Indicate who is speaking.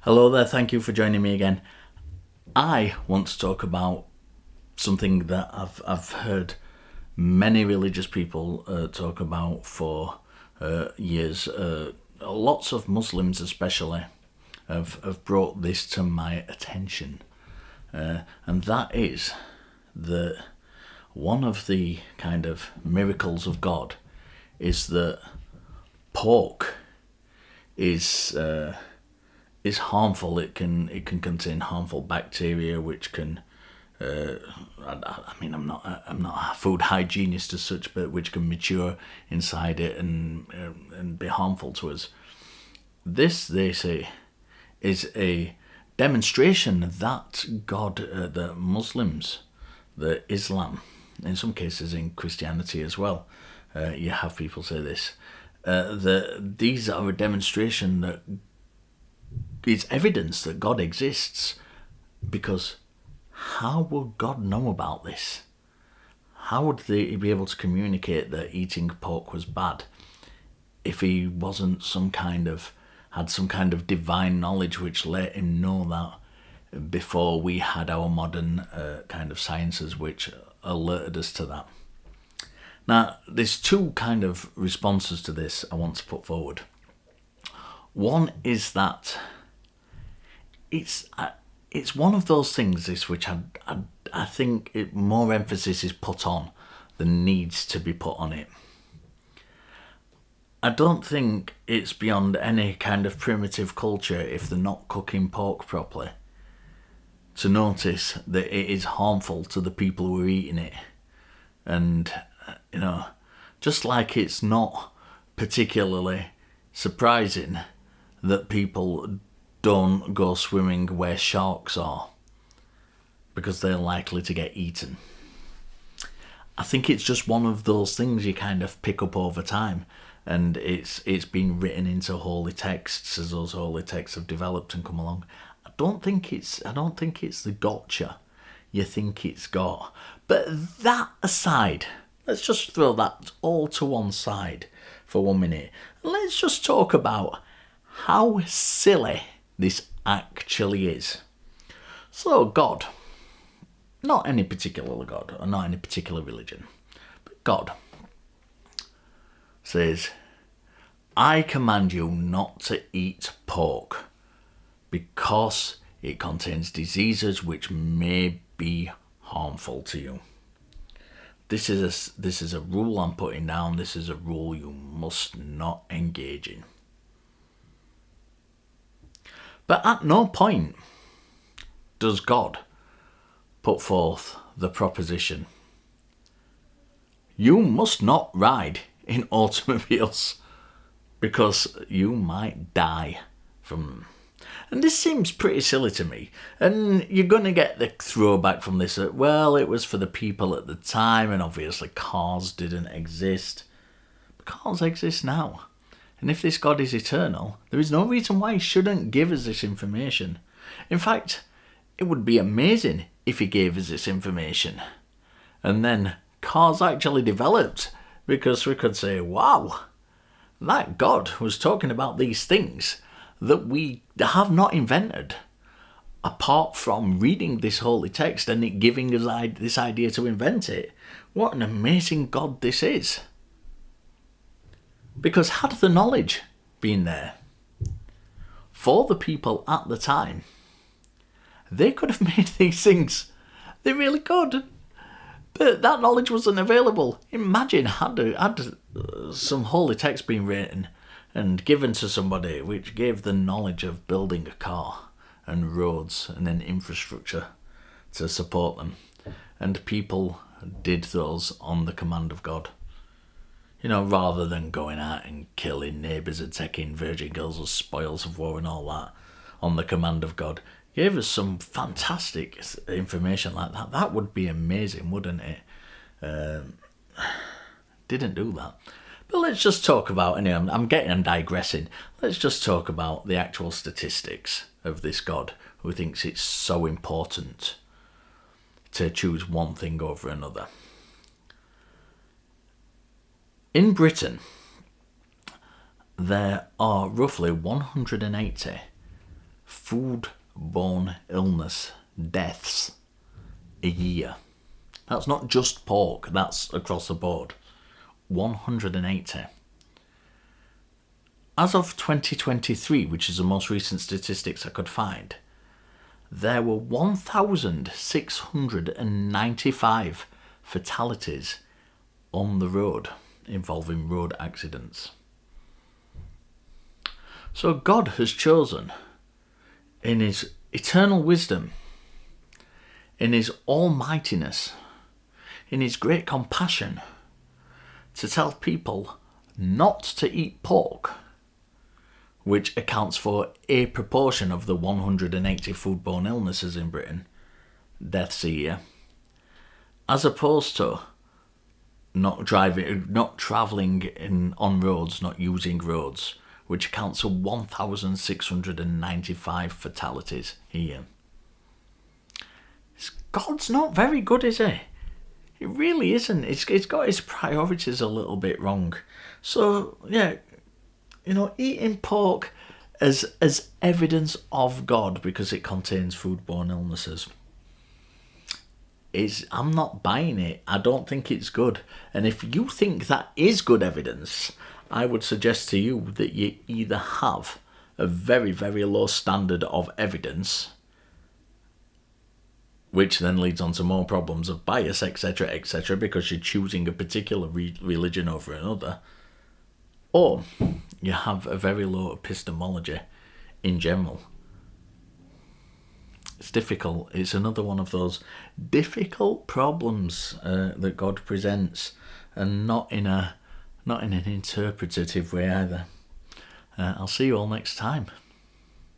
Speaker 1: Hello there, thank you for joining me again. I want to talk about something that I've heard many religious people talk about for years. Lots of Muslims especially have brought this to my attention. And that is that one of the kind of miracles of God is that pork is harmful. It can contain harmful bacteria, which can. I'm not a food hygienist as such, but which can mature inside it and be harmful to us. This, they say, is a demonstration that God, the Muslims, the Islam, in some cases in Christianity as well, you have people say this. These are a demonstration that it's evidence that God exists, because how would God know about this? How would he be able to communicate that eating pork was bad if he wasn't had some kind of divine knowledge which let him know that before we had our modern kind of sciences which alerted us to that? Now, there's two kind of responses to this I want to put forward. One is that it's one of those things which I think more emphasis is put on than needs to be put on it. I don't think it's beyond any kind of primitive culture, if they're not cooking pork properly, to notice that it is harmful to the people who are eating it. And, just like it's not particularly surprising that people don't go swimming where sharks are, because they're likely to get eaten. I think it's just one of those things you kind of pick up over time, and it's been written into holy texts as those holy texts have developed and come along. I don't think it's the gotcha you think it's got. But that aside, let's just throw that all to one side for 1 minute. Let's just talk about how silly this actually is. So God, not any particular God or not any particular religion, but God says, I command you not to eat pork because it contains diseases which may be harmful to you. This is a rule I'm putting down. This is a rule you must not engage in. But at no point does God put forth the proposition, you must not ride in automobiles because you might die from them. And this seems pretty silly to me. And you're going to get the throwback from this that, well, it was for the people at the time, and obviously cars didn't exist. But cars exist now. And if this God is eternal, there is no reason why he shouldn't give us this information. In fact, it would be amazing if he gave us this information. And then cars actually developed, because we could say, wow, that God was talking about these things that we have not invented, apart from reading this holy text and it giving us this idea to invent it. What an amazing God this is. Because had the knowledge been there for the people at the time, they could have made these things. They really could. But that knowledge wasn't available. Imagine had some holy text been written and given to somebody which gave the knowledge of building a car and roads and then infrastructure to support them. And people did those on the command of God. Rather than going out and killing neighbours and taking virgin girls as spoils of war and all that on the command of God. Gave us some fantastic information like that. That would be amazing, wouldn't it? Didn't do that. But let's just talk about, anyway, I'm digressing. Let's just talk about the actual statistics of this God who thinks it's so important to choose one thing over another. In Britain, there are roughly 180 foodborne illness deaths a year. That's not just pork, that's across the board. 180. As of 2023, which is the most recent statistics I could find, there were 1,695 fatalities on the road involving road accidents. So God has chosen, in his eternal wisdom, in his almightiness, in his great compassion, to tell people not to eat pork, which accounts for a proportion of the 180 foodborne illnesses in Britain, deaths a year, as opposed to not travelling on roads, not using roads, which accounts for 1,695 fatalities a year. God's not very good, is he? It really isn't. It's got his priorities a little bit wrong. So, yeah, eating pork as evidence of God because it contains foodborne illnesses, I'm not buying it. I don't think it's good. And if you think that is good evidence, I would suggest to you that you either have a very, very low standard of evidence, which then leads on to more problems of bias, etc., because you're choosing a particular religion over another, or you have a very low epistemology in general. It's difficult. It's another one of those difficult problems that God presents, and not in an interpretative way either. I'll see you all next time.